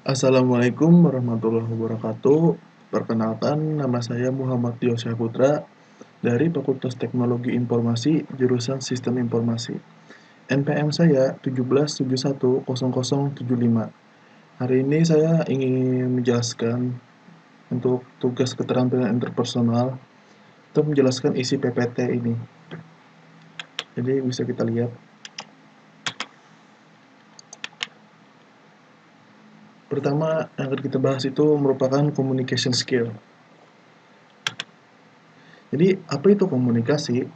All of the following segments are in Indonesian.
Assalamualaikum warahmatullahi wabarakatuh. Perkenalkan, nama saya Muhammad Tio Syahputra dari Fakultas Teknologi Informasi, jurusan Sistem Informasi. NPM saya 17710075. Hari ini saya ingin menjelaskan untuk tugas keterampilan interpersonal untuk menjelaskan isi PPT ini. Jadi bisa kita lihat. Pertama yang akan kita bahas itu merupakan communication skill. Jadi apa itu komunikasi?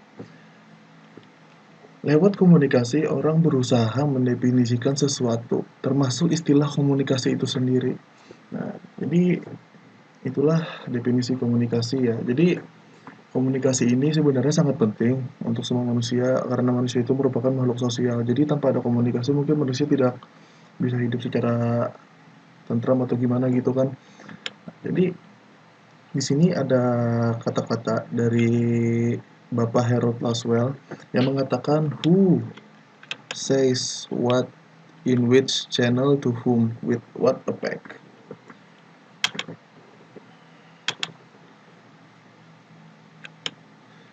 Lewat komunikasi, orang berusaha mendefinisikan sesuatu, termasuk istilah komunikasi itu sendiri. Nah, jadi itulah definisi komunikasi ya. Jadi komunikasi ini sebenarnya sangat penting untuk semua manusia karena manusia itu merupakan makhluk sosial. Jadi tanpa ada komunikasi mungkin manusia tidak bisa hidup secara tentram atau gimana gitu kan. Jadi di sini ada kata-kata dari Bapak Harold Laswell yang mengatakan who says what in which channel to whom with what effect.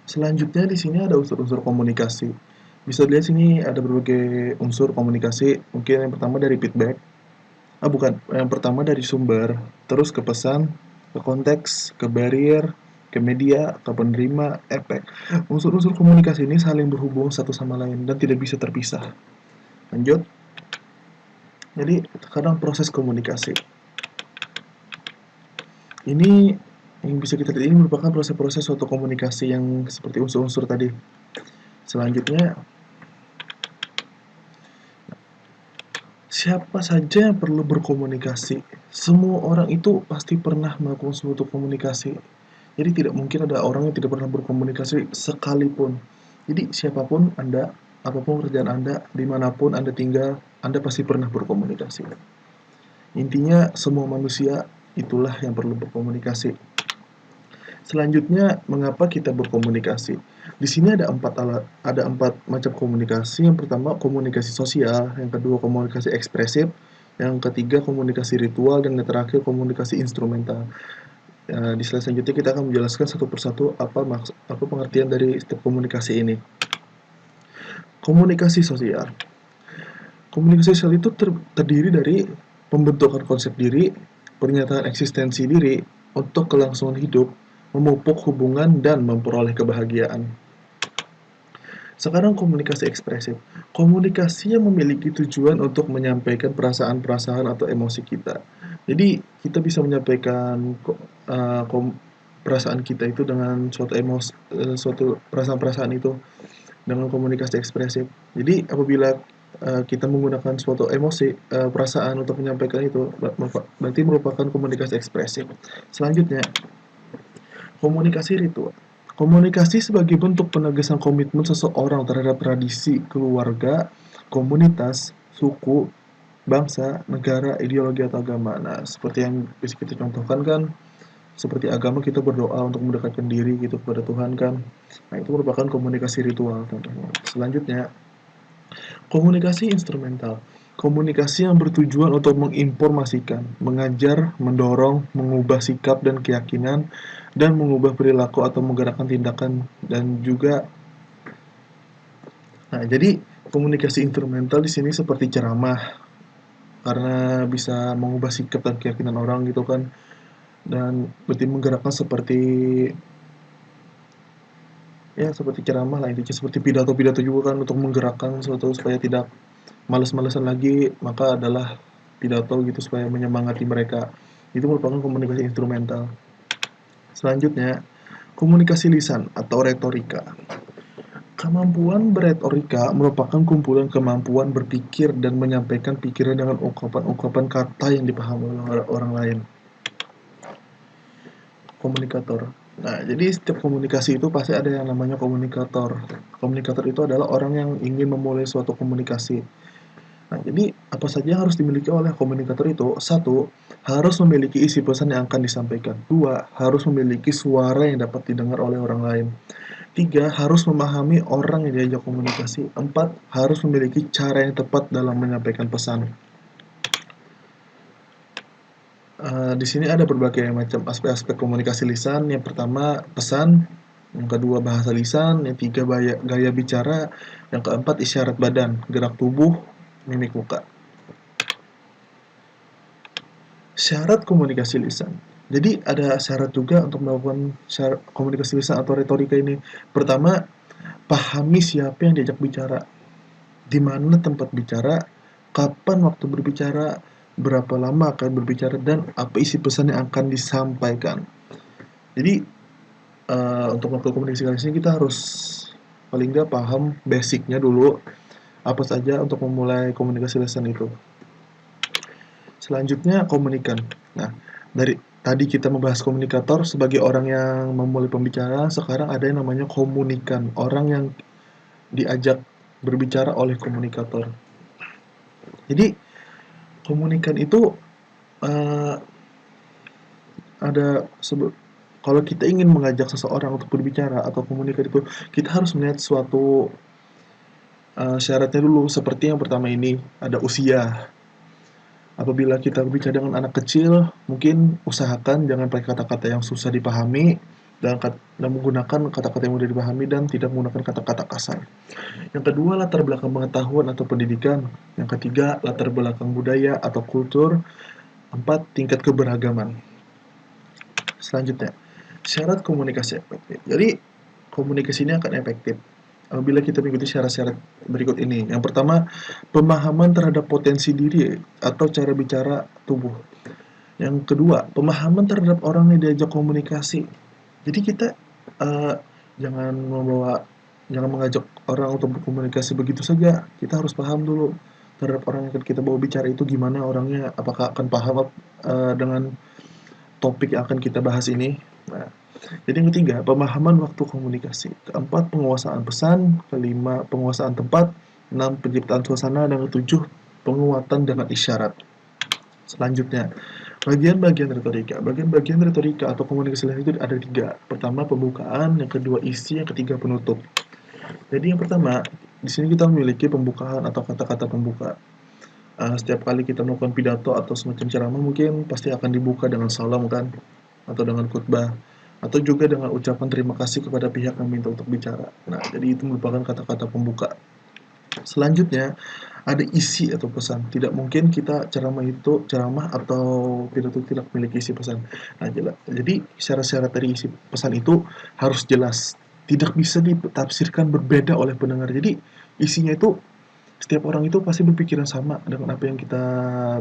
Selanjutnya di sini ada unsur-unsur komunikasi. Bisa dilihat sini ada berbagai unsur komunikasi. Mungkin yang pertama dari feedback. Bukan, yang pertama dari sumber, terus ke pesan, ke konteks, ke barrier, ke media, ke penerima, efek. Unsur-unsur komunikasi ini saling berhubung satu sama lain dan tidak bisa terpisah. Lanjut. Jadi, sekarang proses komunikasi. Ini yang bisa kita lihat ini merupakan proses-proses suatu komunikasi yang seperti unsur-unsur tadi. Selanjutnya, siapa saja yang perlu berkomunikasi? Semua orang itu pasti pernah melakukan suatu komunikasi. Jadi tidak mungkin ada orang yang tidak pernah berkomunikasi sekalipun. Jadi siapapun Anda, apapun kerjaan Anda, dimanapun Anda tinggal, Anda pasti pernah berkomunikasi. Intinya semua manusia itulah yang perlu berkomunikasi. Selanjutnya, mengapa kita berkomunikasi? Di sini ada empat macam komunikasi. Yang pertama komunikasi sosial, yang kedua komunikasi ekspresif, yang ketiga komunikasi ritual, dan yang terakhir komunikasi instrumental. Di slide selanjutnya kita akan menjelaskan satu persatu apa pengertian dari setiap komunikasi ini. Komunikasi sosial. Komunikasi sosial itu terdiri dari pembentukan konsep diri, pernyataan eksistensi diri untuk kelangsungan hidup, memupuk hubungan, dan memperoleh kebahagiaan. Sekarang komunikasi ekspresif. Komunikasi yang memiliki tujuan untuk menyampaikan perasaan-perasaan atau emosi kita. Jadi kita bisa menyampaikan perasaan kita itu dengan suatu perasaan-perasaan itu dengan komunikasi ekspresif. Jadi apabila kita menggunakan suatu emosi, perasaan untuk menyampaikan itu, berarti merupakan komunikasi ekspresif. Selanjutnya, komunikasi ritual. Komunikasi sebagai bentuk penegasan komitmen seseorang terhadap tradisi, keluarga, komunitas, suku, bangsa, negara, ideologi, atau agama. Nah, seperti yang bisa kita contohkan kan, seperti agama kita berdoa untuk mendekatkan diri gitu kepada Tuhan kan. Nah, itu merupakan komunikasi ritual contohnya. Selanjutnya, komunikasi instrumental. Komunikasi yang bertujuan untuk menginformasikan, mengajar, mendorong, mengubah sikap dan keyakinan, dan mengubah perilaku atau menggerakkan tindakan dan juga. Nah, jadi komunikasi instrumental di sini seperti ceramah karena bisa mengubah sikap dan keyakinan orang gitu kan. Dan berarti menggerakkan seperti ya seperti ceramah lah intinya, seperti pidato-pidato juga kan untuk menggerakkan suatu supaya tidak males-malesan lagi, maka adalah pidato gitu supaya menyemangati mereka. Itu merupakan komunikasi instrumental. Selanjutnya, komunikasi lisan atau retorika. Kemampuan beretorika merupakan kumpulan kemampuan berpikir dan menyampaikan pikiran dengan ungkapan-ungkapan kata yang dipahami oleh orang lain. Komunikator. Nah, jadi setiap komunikasi itu pasti ada yang namanya komunikator. Komunikator itu adalah orang yang ingin memulai suatu komunikasi. Nah, jadi apa saja yang harus dimiliki oleh komunikator itu? Satu, harus memiliki isi pesan yang akan disampaikan. Dua, harus memiliki suara yang dapat didengar oleh orang lain. Tiga, harus memahami orang yang diajak komunikasi. Empat, harus memiliki cara yang tepat dalam menyampaikan pesan. Di sini ada berbagai macam aspek-aspek komunikasi lisan. Yang pertama pesan, yang kedua bahasa lisan, yang tiga gaya bicara, yang keempat isyarat badan, gerak tubuh, mimik muka. Syarat komunikasi lisan. Jadi ada syarat juga untuk melakukan komunikasi lisan atau retorika ini. Pertama, pahami siapa yang diajak bicara, di mana tempat bicara, kapan waktu berbicara, berapa lama akan berbicara, dan apa isi pesan yang akan disampaikan. Jadi untuk melakukan komunikasi ini kita harus paling nggak paham basicnya dulu, apa saja untuk memulai komunikasi lisan itu. Selanjutnya komunikan. Nah, dari tadi kita membahas komunikator sebagai orang yang memulai pembicaraan, sekarang ada yang namanya komunikan, orang yang diajak berbicara oleh komunikator. Jadi komunikan itu uh, ada kalau kita ingin mengajak seseorang untuk berbicara atau komunikasi itu, kita harus melihat suatu syaratnya dulu. Seperti yang pertama ini, ada usia. Apabila kita berbicara dengan anak kecil, mungkin usahakan jangan pakai kata-kata yang susah dipahami dan menggunakan kata-kata yang mudah dipahami dan tidak menggunakan kata-kata kasar. Yang kedua, latar belakang pengetahuan atau pendidikan. Yang ketiga, latar belakang budaya atau kultur. Empat, tingkat keberagaman. Selanjutnya, syarat komunikasi efektif. Jadi, komunikasi ini akan efektif apabila kita mengikuti syarat-syarat berikut ini. Yang pertama, pemahaman terhadap potensi diri atau cara bicara tubuh. Yang kedua, pemahaman terhadap orang yang diajak komunikasi. Jadi kita uh, jangan jangan mengajak orang untuk berkomunikasi begitu saja. Kita harus paham dulu terhadap orang yang kita bawa bicara itu gimana orangnya, apakah akan paham dengan topik yang akan kita bahas ini. Nah, jadi yang ketiga, pemahaman waktu komunikasi. Keempat, penguasaan pesan. Kelima, penguasaan tempat. Enam, penciptaan suasana. Dan ketujuh, penguatan dengan isyarat. Selanjutnya, bagian-bagian retorika. Bagian-bagian retorika atau komunikasi itu ada tiga. Pertama, pembukaan. Yang kedua, isi. Yang ketiga, penutup. Jadi yang pertama, di sini kita memiliki pembukaan atau kata-kata pembuka. Setiap kali kita melakukan pidato atau semacam ceramah mungkin pasti akan dibuka dengan salam kan, atau dengan khutbah, atau juga dengan ucapan terima kasih kepada pihak yang minta untuk bicara. Nah, jadi itu merupakan kata-kata pembuka. Selanjutnya ada isi atau pesan. Tidak mungkin kita ceramah atau pidato tidak memiliki isi pesan. Nah, jadi syarat-syarat dari isi pesan itu harus jelas. Tidak bisa ditafsirkan berbeda oleh pendengar. Jadi isinya itu setiap orang itu pasti berpikiran sama dengan apa yang kita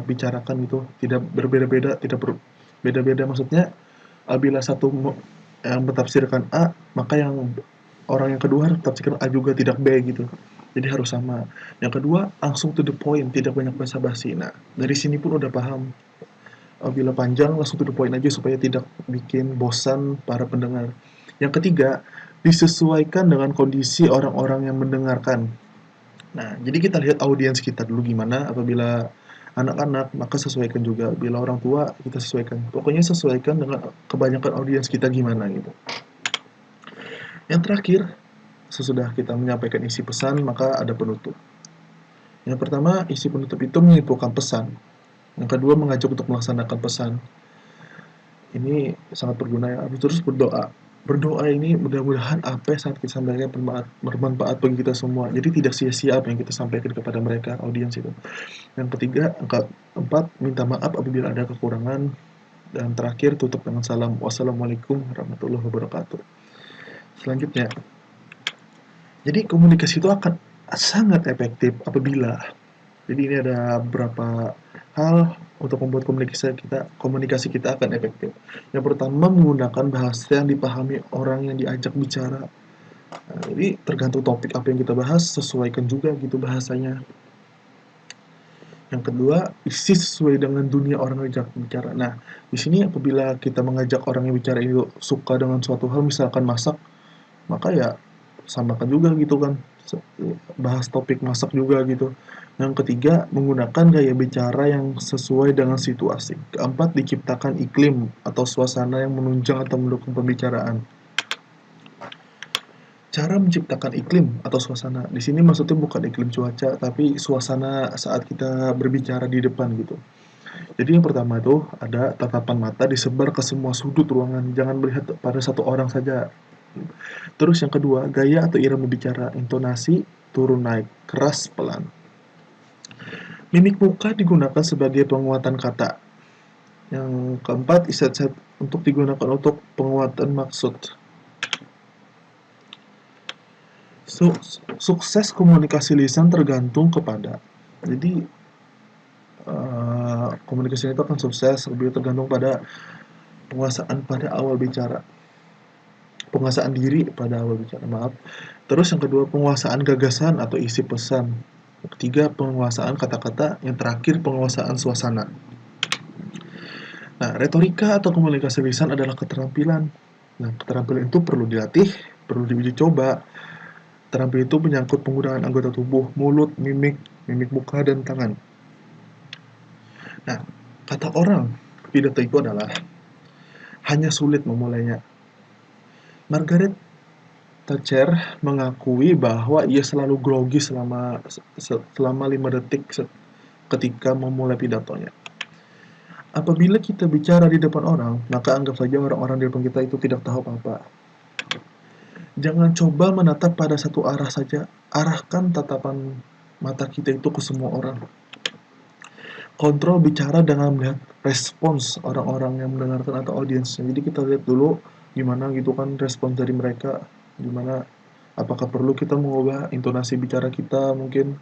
bicarakan itu, tidak berbeda-beda, tidak berbeda-beda maksudnya bila satu yang bertafsirkan A, maka yang orang yang kedua harus tafsirkan A juga, tidak B gitu. Jadi harus sama. Yang kedua, langsung to the point, tidak banyak basa-basi. Nah, dari sini pun udah paham. Bila panjang, langsung to the point aja supaya tidak bikin bosan para pendengar. Yang ketiga, disesuaikan dengan kondisi orang-orang yang mendengarkan. Nah, jadi kita lihat audiens kita dulu gimana. Apabila anak-anak, maka sesuaikan juga. Bila orang tua, kita sesuaikan. Pokoknya sesuaikan dengan kebanyakan audiens kita gimana gitu. Yang terakhir, sesudah kita menyampaikan isi pesan, maka ada penutup. Yang pertama, isi penutup itu menyimpulkan pesan. Yang kedua, mengajak untuk melaksanakan pesan. Ini sangat berguna ya. Terus berdoa. Berdoa ini mudah-mudahan apa yang saat kita sampaikan bermanfaat bagi kita semua. Jadi tidak sia-sia apa yang kita sampaikan kepada mereka, audiens itu. Yang ketiga, keempat, minta maaf apabila ada kekurangan. Dan terakhir, tutup dengan salam. Wassalamualaikum warahmatullahi wabarakatuh. Selanjutnya, jadi komunikasi itu akan sangat efektif apabila, jadi ini ada beberapa hal untuk membuat komunikasi kita akan efektif. Yang pertama, menggunakan bahasa yang dipahami orang yang diajak bicara. Nah, jadi tergantung topik apa yang kita bahas, sesuaikan juga gitu bahasanya. Yang kedua, isi sesuai dengan dunia orang yang diajak bicara. Nah, di sini apabila kita mengajak orang yang bicara itu suka dengan suatu hal, misalkan masak, maka ya samakan juga gitu kan, bahas topik masak juga gitu. Yang ketiga, menggunakan gaya bicara yang sesuai dengan situasi. Keempat, diciptakan iklim atau suasana yang menunjang atau mendukung pembicaraan. Cara menciptakan iklim atau suasana, di sini maksudnya bukan iklim cuaca, tapi suasana saat kita berbicara di depan gitu. Jadi yang pertama itu ada tatapan mata disebar ke semua sudut ruangan, jangan melihat pada satu orang saja. Terus yang kedua, gaya atau irama bicara, intonasi turun naik, keras pelan. Mimik muka digunakan sebagai penguatan kata. Yang keempat, isyarat untuk digunakan untuk penguatan maksud. Sukses komunikasi lisan tergantung kepada. Jadi komunikasi itu akan sukses lebih tergantung pada penguasaan pada awal bicara. Penguasaan diri pada awal bicara, maaf. Terus yang kedua, penguasaan gagasan atau isi pesan. Yang ketiga, penguasaan kata-kata. Yang terakhir, penguasaan suasana. Nah, retorika atau komunikasi lisan adalah keterampilan. Nah, keterampilan itu perlu dilatih, perlu diuji coba. Keterampilan itu menyangkut penggunaan anggota tubuh, mulut, mimik, mimik muka, dan tangan. Nah, kata orang, pidato itu adalah hanya sulit memulainya. Margaret Thatcher mengakui bahwa ia selalu grogi selama 5 detik ketika memulai pidatonya. Apabila kita bicara di depan orang, maka anggap saja orang-orang di depan kita itu tidak tahu apa-apa. Jangan coba menatap pada satu arah saja, arahkan tatapan mata kita itu ke semua orang. Kontrol bicara dengan melihat respons orang-orang yang mendengarkan atau audiensnya. Jadi kita lihat dulu gimana gitu kan respons dari mereka, gimana, apakah perlu kita mengubah intonasi bicara kita mungkin,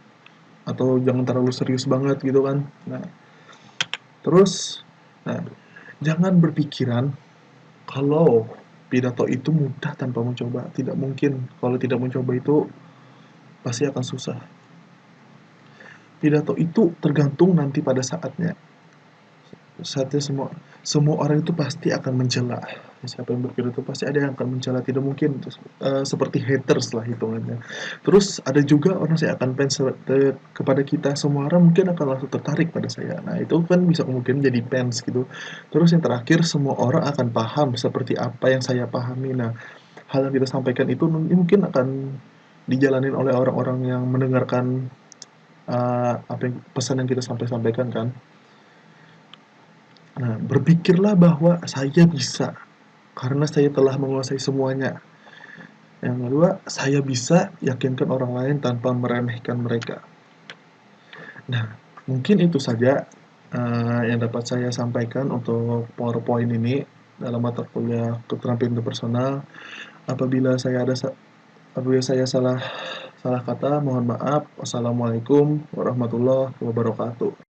atau jangan terlalu serius banget gitu kan. Terus, jangan berpikiran kalau pidato itu mudah tanpa mencoba. Tidak mungkin. Kalau tidak mencoba itu pasti akan susah. Pidato itu tergantung nanti pada saatnya. Saatnya semua orang itu pasti akan mencela. Siapa yang berpidato pasti ada yang akan mencela. Tidak mungkin seperti haters lah hitungannya. Terus ada juga orang saya akan fans kepada kita. Semua orang mungkin akan langsung tertarik pada saya. Nah itu kan bisa kemungkinan jadi fans gitu. Terus yang terakhir, semua orang akan paham seperti apa yang saya pahami. Nah, hal yang kita sampaikan itu mungkin akan dijalanin oleh orang-orang yang mendengarkan apa yang pesan yang kita sampaikan kan. Nah, berpikirlah bahwa saya bisa karena saya telah menguasai semuanya. Yang kedua, saya bisa yakinkan orang lain tanpa meremehkan mereka. Nah, mungkin itu saja yang dapat saya sampaikan untuk PowerPoint ini dalam mata kuliah keterampilan interpersonal. Apabila saya salah kata, mohon maaf. Wassalamualaikum warahmatullahi wabarakatuh.